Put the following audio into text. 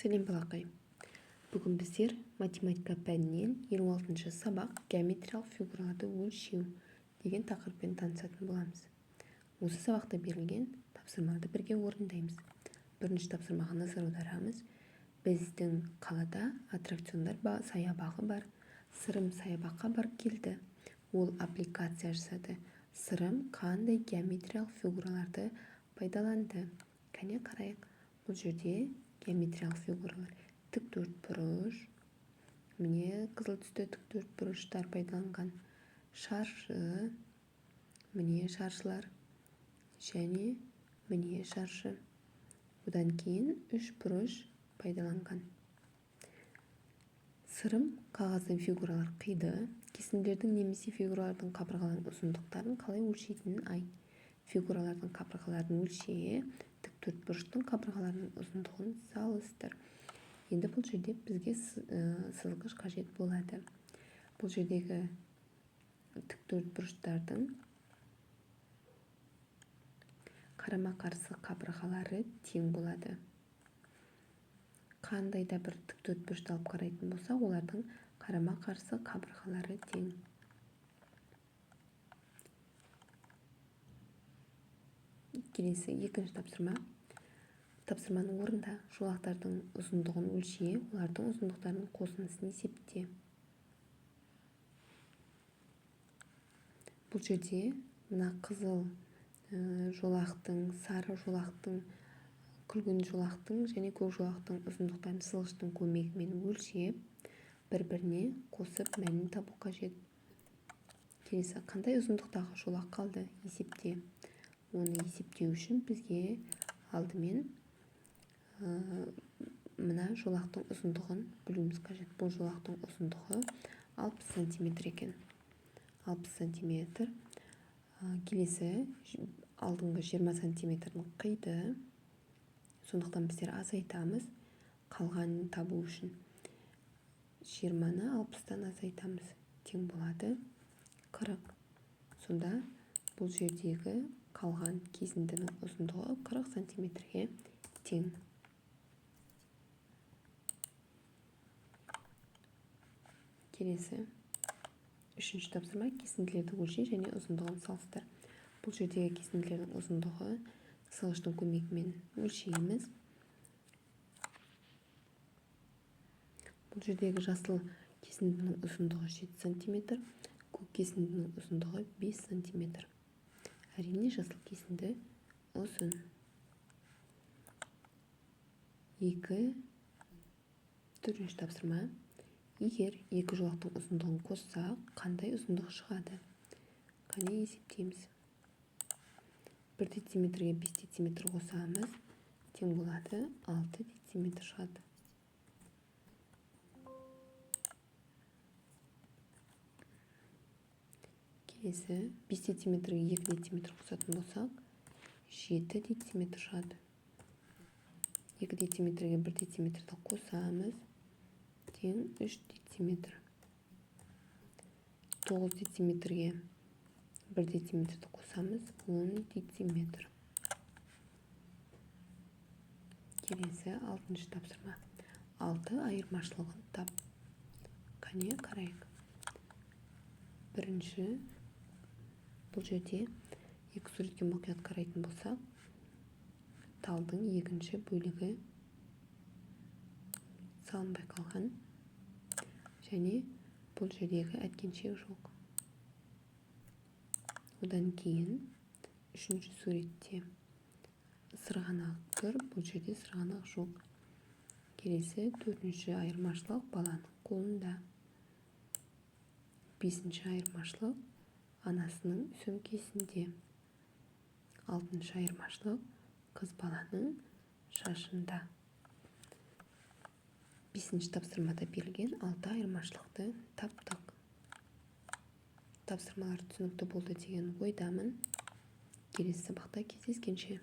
Сәлем балақай. Бүгін біздер математика пәнінен 26-шы сабақ геометриялық фигураларды өлшеу деген тақырыппен танысатын боламыз. Осы сабақта берілген тапсырмаларды бірге орындаймыз. Бірінші тапсырмаға назар аударамыз. Біздің қалада аттракциондар саябағы бар. Сырым саябаққа барып келді. Ол аппликация жасады. Сырым қандай геометриялық фигураларды пайдаланды? Кәне қарайық. Бұл жерде геометриялық фигуралар тік төртбұрыш, міне қызыл түсті тік төртбұрыштар пайдаланған, шаршы, міне шаршылар және міне шаршы. Одан кейін үш бұрыш пайдаланған. Сырым қағаздан фигуралар қиды. Кесінділердің немесе фигуралардың қабырғаларының ұзындықтарын қалай өлшейтінін айт. Фигуралардың қабырғаларын өлше, тік төртбұрыштың қабырғаларының ұзындығын салыстыр. Енді бұл жерде бізге сызғыш қажет болады. Бұл жердегі тік төртбұрыштардың қарама-қарсы қабырғалары тең болады. Қандай да бір тік төртбұрышты алып қарайтын болса, олардың қарама-қарсы қабырғалары тең. Келесі екінші тапсырма. Тапсырманы орында жолақтардың ұзындығын өлше, олардың ұзындықтарының қосындысын есепте. Бұл жерде мына қызыл жолақтың, сары жолақтың, күлгін жолақтың және көк жолақтың ұзындықтарын сызғыштың көмегімен өлшеп, бір-біріне қосып мәнін табу қажет. Келесі, қандай ұзындықтағы жолақ қалды? Есепте. Оны есептеу үшін бізге алдымен мына жолақтың ұзындығын білуіміз қажет. Бұл жолақтың ұзындығы 60 сантиметр екен. 60 сантиметр. Келесі алдыңғы 20 сантиметрін қиды. Сондықтан біздер азайтамыз. Қалғанын табу үшін 20-ны 60-тан азайтамыз. Тең болады 40. Сонда бұл жердегі қалған кесіндінің ұзындығы 40 сантиметрге тең. Келесі үшінші тапсырма, кесінділерді өлше және ұзындығын салыстыр. Бұл жердегі кесінділердің ұзындығы сызғыштың көмегімен өлшейміз. Бұл жердегі жасыл кесіндінің ұзындығы 7 сантиметр, көк кесіндінің ұзындығы 5 сантиметр. Әрине жасыл кесінді ұзын. Төртінші тапсырма. Егер екі жолақтың ұзындығын қоссақ, қандай ұзындық шығады? Қане есептейміз. 1 дециметрге 5 дециметр қосамыз, тең болады 6 дециметр шығады. Келесі 5 дециметрге 2 дециметр қосатын болсақ, 7 дециметр шығады. 2 дециметрге 1 дециметрді қосамыз, тең 3 дециметр. 9 дециметрге 1 дециметрді қосамыз, 10 дециметр. Келесі 6-шы тапсырма. 6 айырмашылығын тап. Қане қарайық. Бірінші, бұл жерде екі суретке мұқият қарайтын болсақ, талдың екінші бөлігі салынбай қалған және бұл жердегі әткеншек жоқ. Одан кейін үшінші суретте сырғанақ тұр, бұл жерде сырғанақ жоқ. Келесі төртінші айырмашылық баланың қолында. Бесінші айырмашылық анасының сөмкесінде. Алтыншы айырмашылық қыз баланың шашында. Бесінші тапсырмада берілген 6 айырмашылықты таптық. Тапсырмалар түсінікті болды деген ойдамын. Келесі сабақта кездескенше.